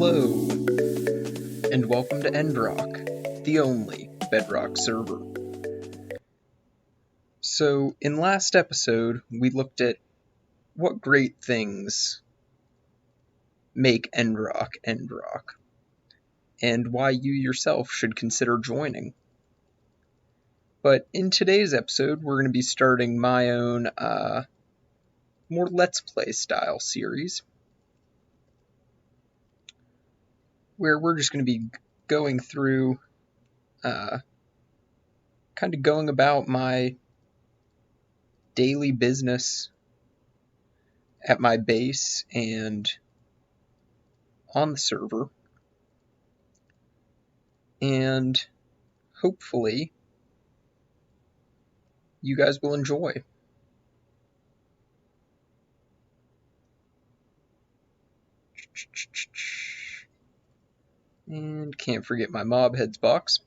Hello, and welcome to Endrock, the only Bedrock server. So, in last episode, we looked at what great things make Endrock Endrock, and why you yourself should consider joining. But in today's episode, we're going to be starting my own, more Let's Play style series, where we're just going to be going through, kind of going about my daily business at my base and on the server, and hopefully you guys will enjoy. And can't forget my mob heads box.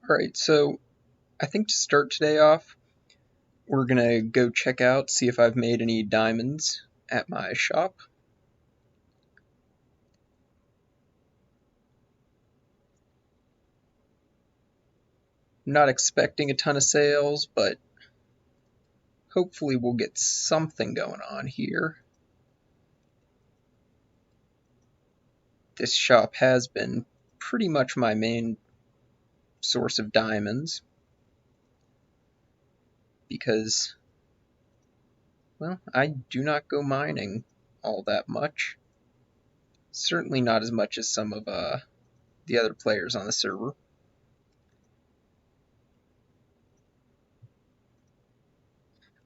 Alright, so I think to start today off, we're gonna go check out, see if I've made any diamonds at my shop. Not expecting a ton of sales, but hopefully we'll get something going on here. This shop has been pretty much my main source of diamonds, because, well, I do not go mining all that much. Certainly not as much as some of the other players on the server.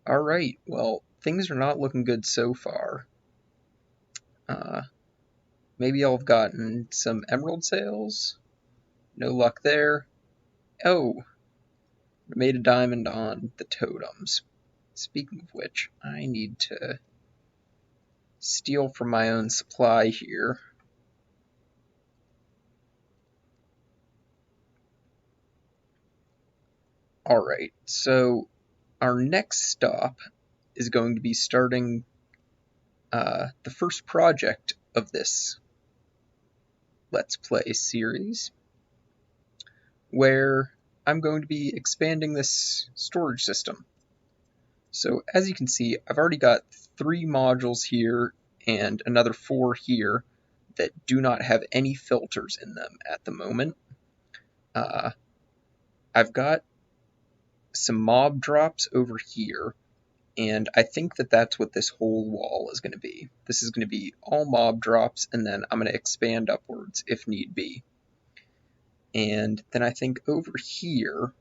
Alright, well, things are not looking good so far. Maybe I'll have gotten some emerald sales. No luck there. Oh, I made a diamond on the totems. Speaking of which, I need to steal from my own supply here. Alright, so our next stop is going to be starting the first project of this Let's Play series, where I'm going to be expanding this storage system. So as you can see, I've already got 3 modules here and another 4 here that do not have any filters in them at the moment. I've got some mob drops over here, and I think that that's what this whole wall is going to be. This is going to be all mob drops, and then I'm going to expand upwards if need be. And then I think over here,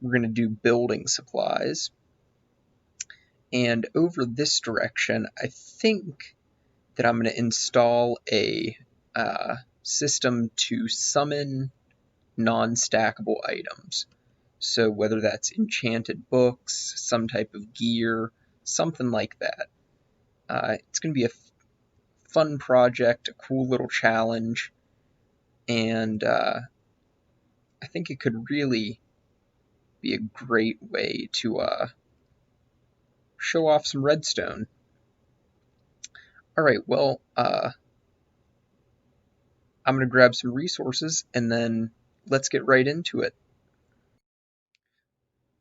we're going to do building supplies. And over this direction, I think that I'm going to install a system to summon non-stackable items. So whether that's enchanted books, some type of gear, something like that. It's going to be a fun project, a cool little challenge, and I think it could really be a great way to show off some redstone. Alright, well, I'm going to grab some resources, and then let's get right into it.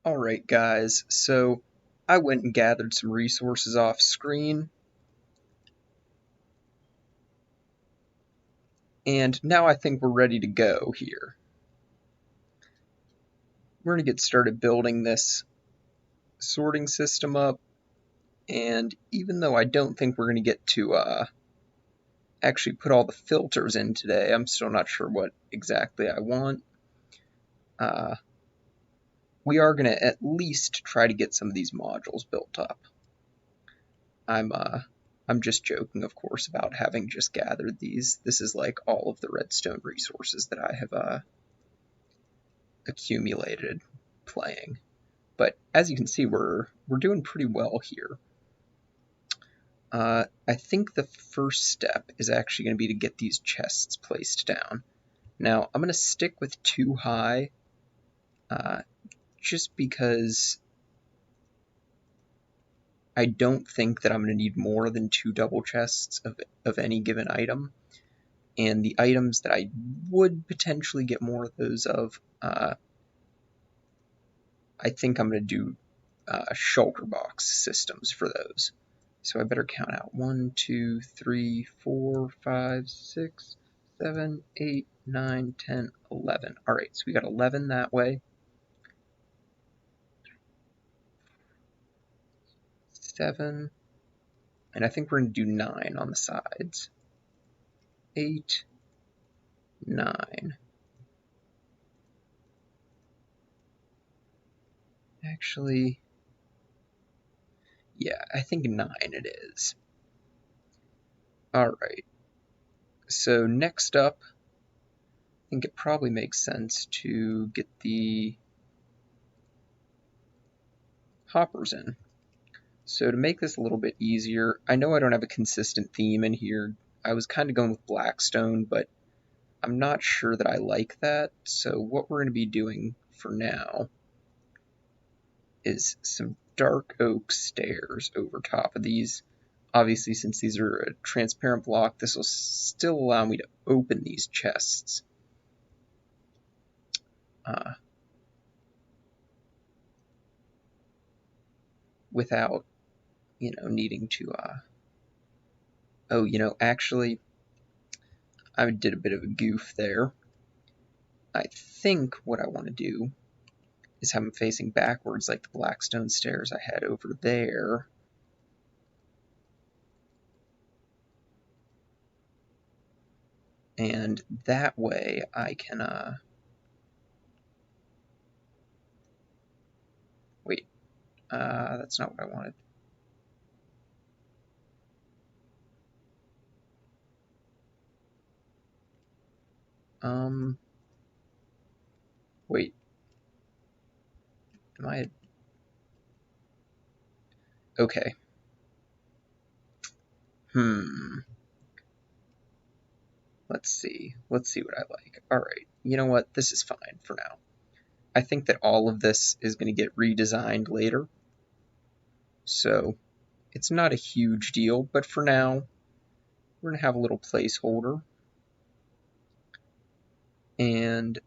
Alright guys, so I went and gathered some resources off screen, and now I think we're ready to go here. We're going to get started building this sorting system up, and even though I don't think we're going to get to actually put all the filters in today, I'm still not sure what exactly I want. We are going to at least try to get some of these modules built up. I'm just joking, of course, about having just gathered these. This is like all of the redstone resources that I have accumulated playing. But as you can see, we're doing pretty well here. I think the first step is actually going to be to get these chests placed down. Now, I'm going to stick with 2 high, just because I don't think that I'm going to need more than 2 double chests of any given item. And the items that I would potentially get more of those of, I think I'm going to do shulker box systems for those. So I better count out 1, 2, 3, 4, 5, 6, 7, 8, 9, 10, 11. All right, so we got 11 that way. 7, and I think we're going to do 9 on the sides. 8, 9. Actually, yeah, I think 9 it is. Alright, so next up, I think it probably makes sense to get the hoppers in. So to make this a little bit easier, I know I don't have a consistent theme in here. I was kind of going with Blackstone, but I'm not sure that I like that. So what we're going to be doing for now is some dark oak stairs over top of these. Obviously, since these are a transparent block, this will still allow me to open these chests. Without, needing to, oh, actually, I did a bit of a goof there. I think what I want to do is have them facing backwards like the Blackstone stairs I had over there. And that way I can, wait, that's not what I wanted. Wait, am I, okay. Let's see what I like. Alright, you know what, this is fine for now. I think that all of this is going to get redesigned later, so it's not a huge deal, but for now, we're going to have a little placeholder. And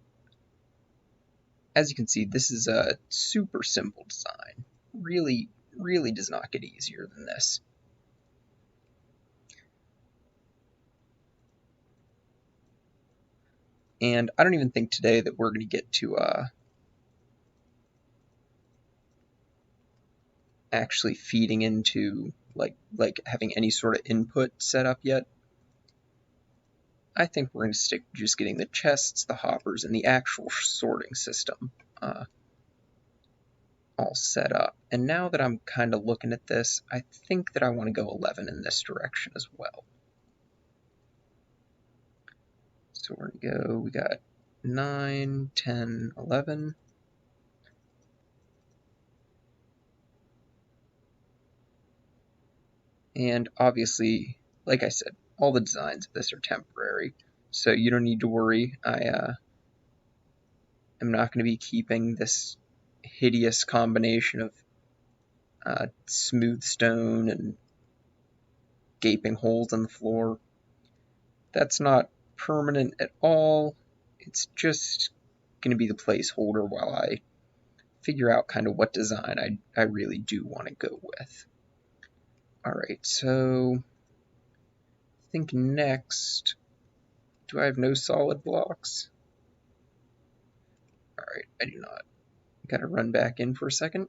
as you can see, this is a super simple design. Really, really does not get easier than this. And I don't even think today that we're going to get to actually feeding into like having any sort of input set up yet. I think we're going to stick to just getting the chests, the hoppers, and the actual sorting system all set up. And now that I'm kind of looking at this, I think that I want to go 11 in this direction as well. So we're going to go, we got 9, 10, 11. And obviously, like I said, all the designs of this are temporary, so you don't need to worry. I am not going to be keeping this hideous combination of smooth stone and gaping holes in the floor. That's not permanent at all. It's just going to be the placeholder while I figure out kind of what design I really do want to go with. Alright, so I think next, do I have no solid blocks? Alright, I do not. Gotta run back in for a second.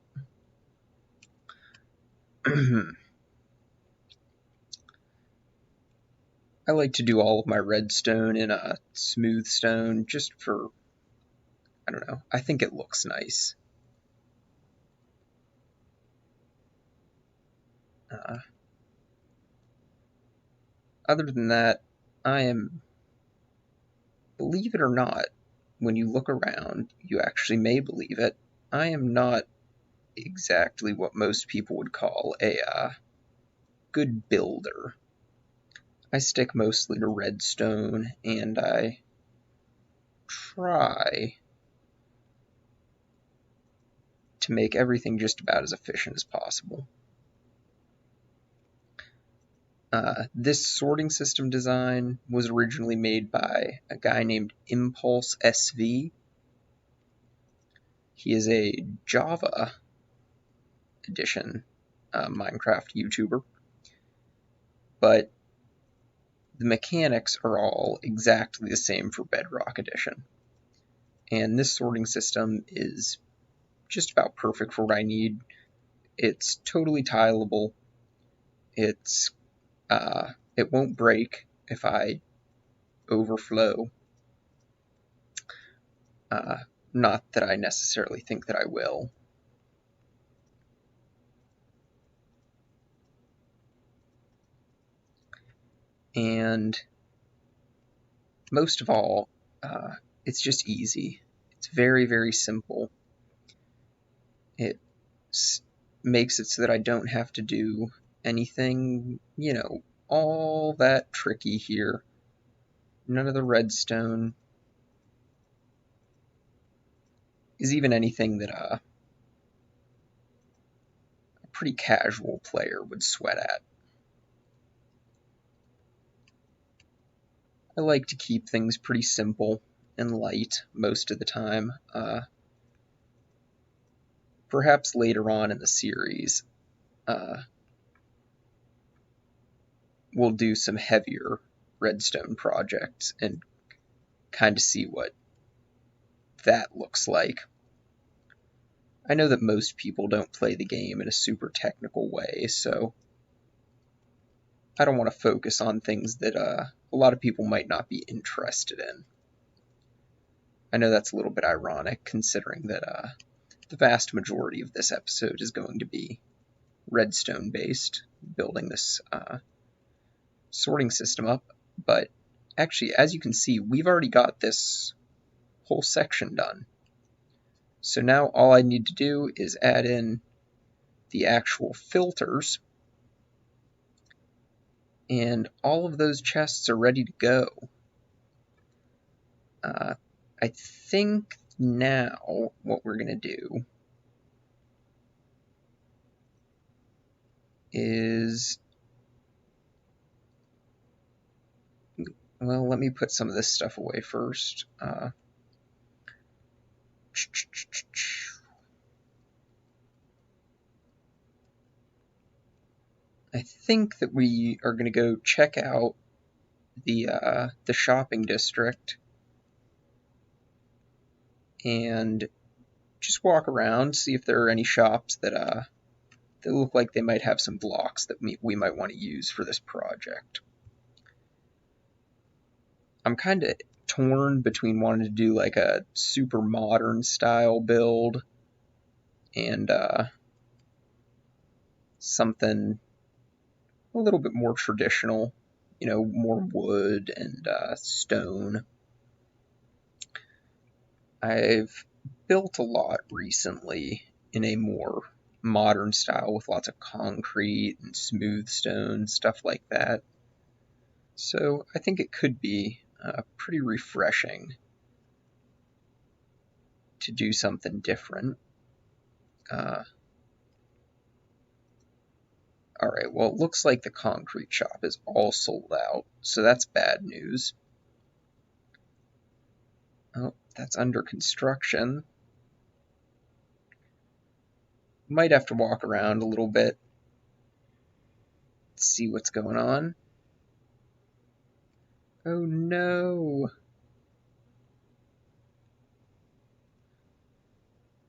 I like to do all of my redstone in a smooth stone just for, I don't know, I think it looks nice. Other than that, I am, believe it or not, when you look around, you actually may believe it, I am not exactly what most people would call a good builder. I stick mostly to redstone, and I try to make everything just about as efficient as possible. This sorting system design was originally made by a guy named Impulse SV. He is a Java edition Minecraft YouTuber, but the mechanics are all exactly the same for Bedrock edition. And this sorting system is just about perfect for what I need. It's totally tileable. It won't break if I overflow. Not that I necessarily think that I will. And most of all, it's just easy. It's very, very simple. It makes it so that I don't have to do anything, all that tricky here. None of the redstone is even anything that a pretty casual player would sweat at. I like to keep things pretty simple and light most of the time. Perhaps later on in the series, we'll do some heavier redstone projects and kind of see what that looks like. I know that most people don't play the game in a super technical way, so I don't want to focus on things that a lot of people might not be interested in. I know that's a little bit ironic, considering that the vast majority of this episode is going to be redstone-based, building this sorting system up, but actually, as you can see, we've already got this whole section done. So now all I need to do is add in the actual filters, and all of those chests are ready to go. I think now what we're going to do is, well, let me put some of this stuff away first. I think that we are going to go check out the shopping district and just walk around, see if there are any shops that look like they might have some blocks that we might want to use for this project. I'm kind of torn between wanting to do like a super modern style build and something a little bit more traditional, more wood and stone. I've built a lot recently in a more modern style with lots of concrete and smooth stone, stuff like that. So I think it could be pretty refreshing to do something different. Alright, well, it looks like the concrete shop is all sold out, so that's bad news. Oh, that's under construction. Might have to walk around a little bit, see what's going on. Oh no!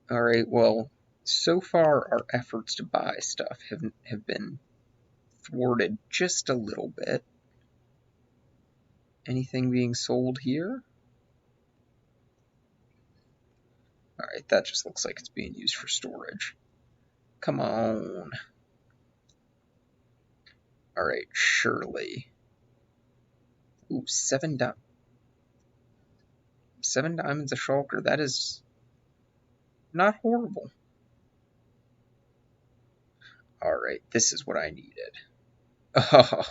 Alright, well, so far our efforts to buy stuff have been thwarted just a little bit. Anything being sold here? Alright, that just looks like it's being used for storage. Come on. Alright, surely. Ooh, 7 diamonds a shulker. That is not horrible. Alright, this is what I needed. Oh,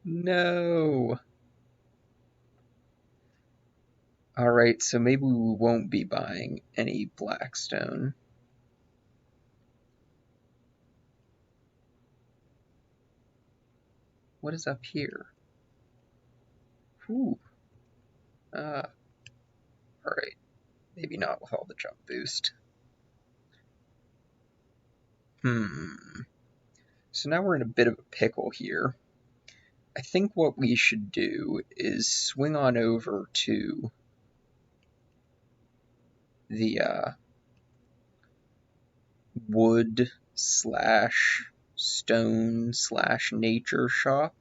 no. Alright, so maybe we won't be buying any blackstone. what is up here? Ooh. Alright. Maybe not with all the jump boost. So now we're in a bit of a pickle here. I think what we should do is swing on over to the wood slash stone slash nature shop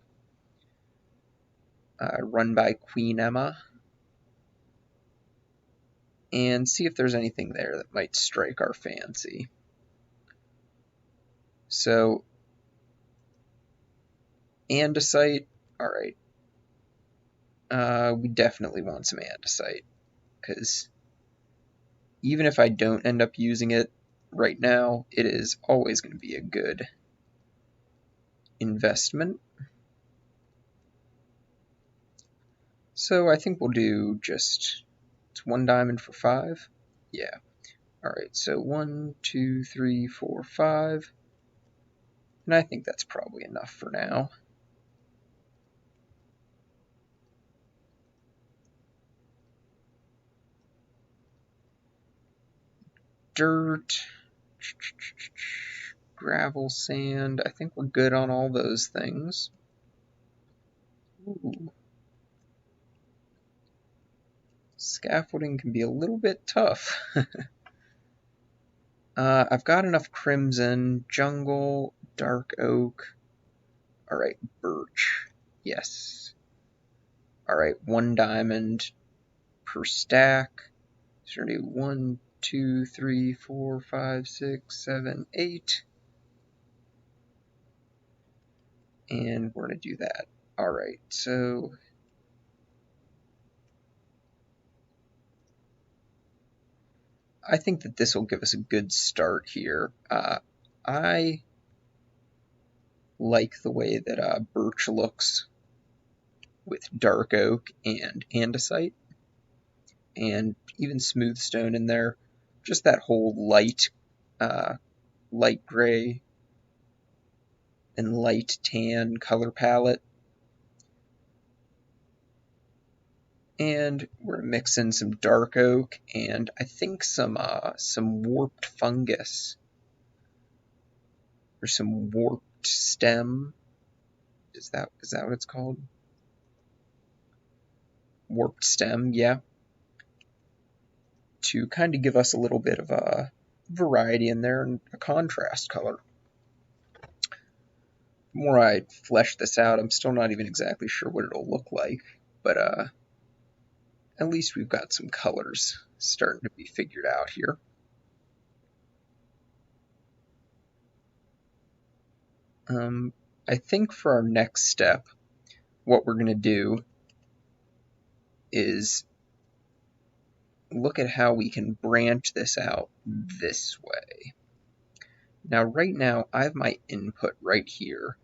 run by Queen Emma and see if there's anything there that might strike our fancy. So, andesite, alright. We definitely want some andesite, because even if I don't end up using it right now, it is always going to be a good investment. So I think we'll do just, it's 1 diamond for 5. Yeah. Alright, so 1, 2, 3, 4, 5. And I think that's probably enough for now. Dirt, gravel, sand. I think we're good on all those things. Ooh. Scaffolding can be a little bit tough. I've got enough crimson, jungle, dark oak. Alright, birch. Yes. Alright, 1 diamond per stack. So we're going to do 1, 2, 3, 4, 5, 6, 7, 8. And we're going to do that. Alright, so I think that this will give us a good start here. I like the way that birch looks with dark oak and andesite, and even smooth stone in there. Just that whole light gray and light tan color palette. And we're mixing some dark oak and I think some warped fungus or some warped stem. Is that what it's called? Warped stem, yeah. To kind of give us a little bit of a variety in there and a contrast color. The more I flesh this out, I'm still not even exactly sure what it'll look like, but at least we've got some colors starting to be figured out here. I think for our next step, what we're going to do is look at how we can branch this out this way. Now, right now, I have my input right here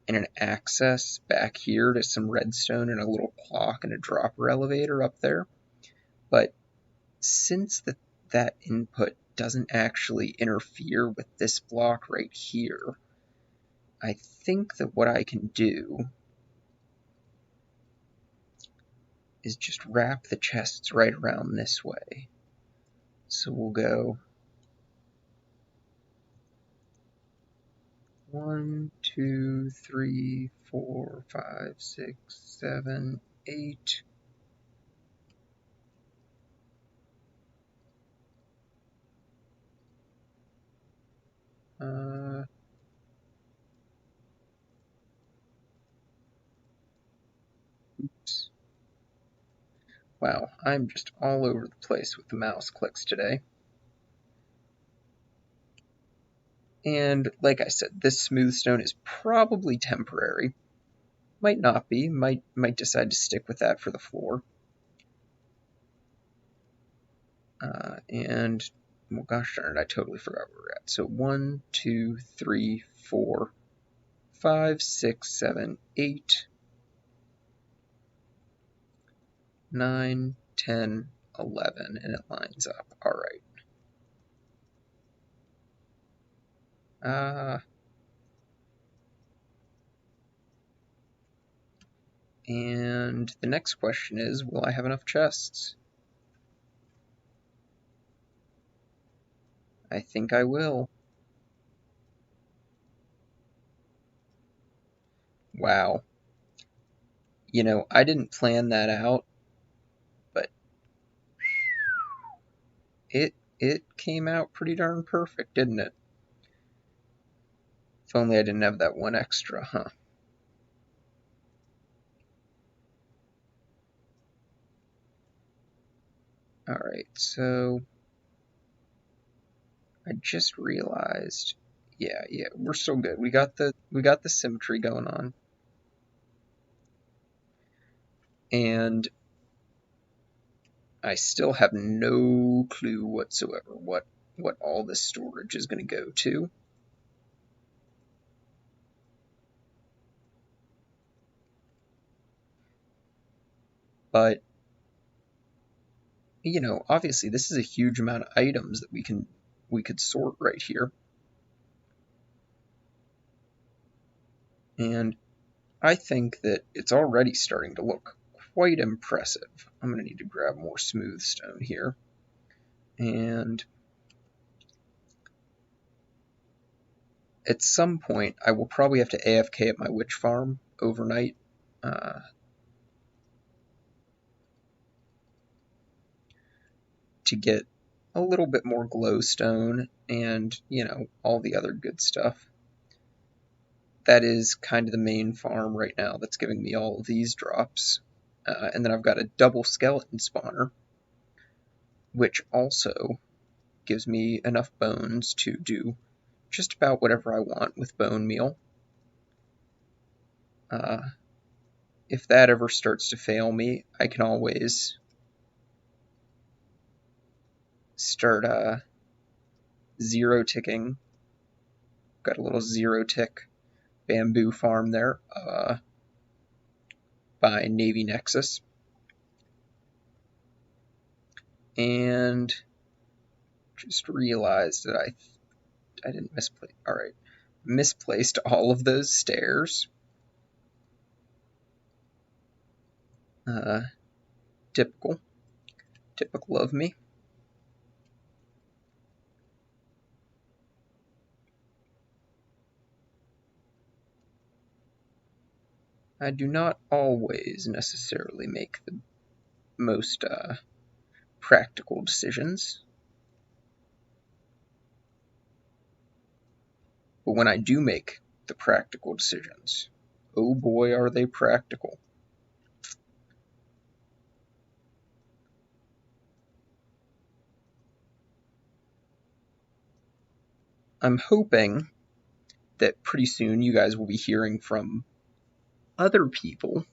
and an access back here to some redstone and a little clock and a dropper elevator up there. But since that input doesn't actually interfere with this block right here, I think that what I can do is just wrap the chests right around this way. So we'll go 1, 2, 3, 4, 5, 6, 7, 8. Oops. Wow, I'm just all over the place with the mouse clicks today. And like I said, this smooth stone is probably temporary. Might not be, might decide to stick with that for the floor. And, well, gosh darn it, I totally forgot where we're at. So 1, 2, 3, 4, 5, 6, 7, 8, 9, 10, 11, and it lines up. All right. And the next question is, will I have enough chests? I think I will. Wow. You know, I didn't plan that out, but it came out pretty darn perfect, didn't it? If only I didn't have that one extra, huh? Alright, so I just realized, yeah, we're still good. We got the symmetry going on. And I still have no clue whatsoever what all this storage is going to go to. But you know, obviously this is a huge amount of items that we could sort right here. And I think that it's already starting to look quite impressive. I'm going to need to grab more smooth stone here. And at some point, I will probably have to AFK at my witch farm overnight. To get a little bit more glowstone and, you know, all the other good stuff. That is kind of the main farm right now that's giving me all of these drops. And then I've got a double skeleton spawner, which also gives me enough bones to do just about whatever I want with bone meal. If that ever starts to fail me, I can always start zero ticking. Got a little zero tick bamboo farm there by Navy Nexus. And just realized that I didn't misplace. All right, misplaced all of those stairs. Typical of me. I do not always necessarily make the most practical decisions, but when I do make the practical decisions, oh boy, are they practical. I'm hoping that pretty soon you guys will be hearing from other people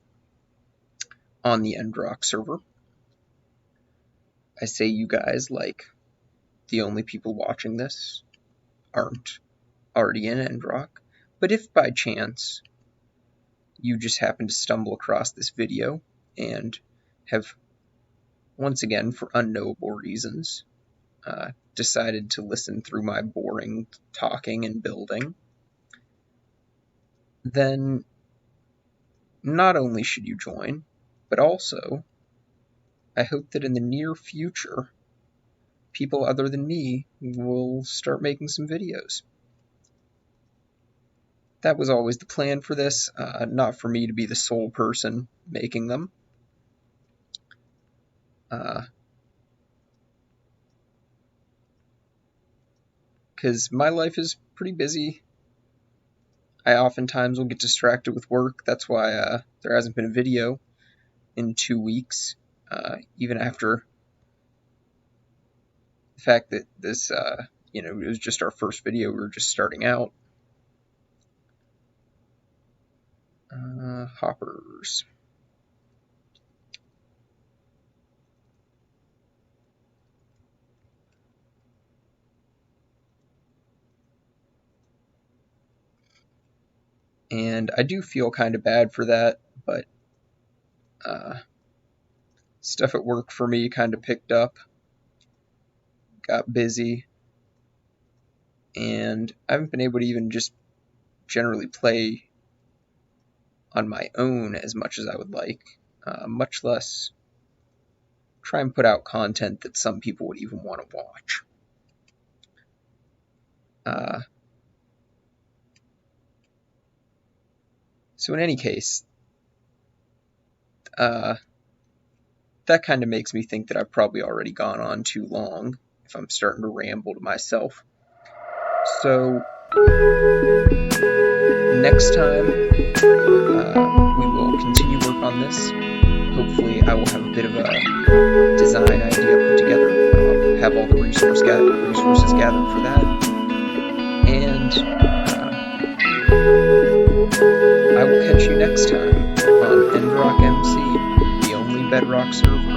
on the Endrock server. I say you guys like the only people watching this aren't already in Endrock, but if by chance you just happen to stumble across this video and have, once again, for unknowable reasons, decided to listen through my boring talking and building, then not only should you join, but also I hope that in the near future, people other than me will start making some videos. That was always the plan for this, not for me to be the sole person making them. Because my life is pretty busy. I oftentimes will get distracted with work. That's why there hasn't been a video in 2 weeks, even after the fact that this, you know, it was just our first video. We were just starting out. Hoppers. And I do feel kind of bad for that, but stuff at work for me kind of picked up, got busy, and I haven't been able to even just generally play on my own as much as I would like, much less try and put out content that some people would even want to watch. So in any case, that kind of makes me think that I've probably already gone on too long if I'm starting to ramble to myself. So next time we will continue work on this. Hopefully I will have a bit of a design idea put together. I'll have all the resources gathered for that. And I will catch you next time on EndrockMC, the only Bedrock server.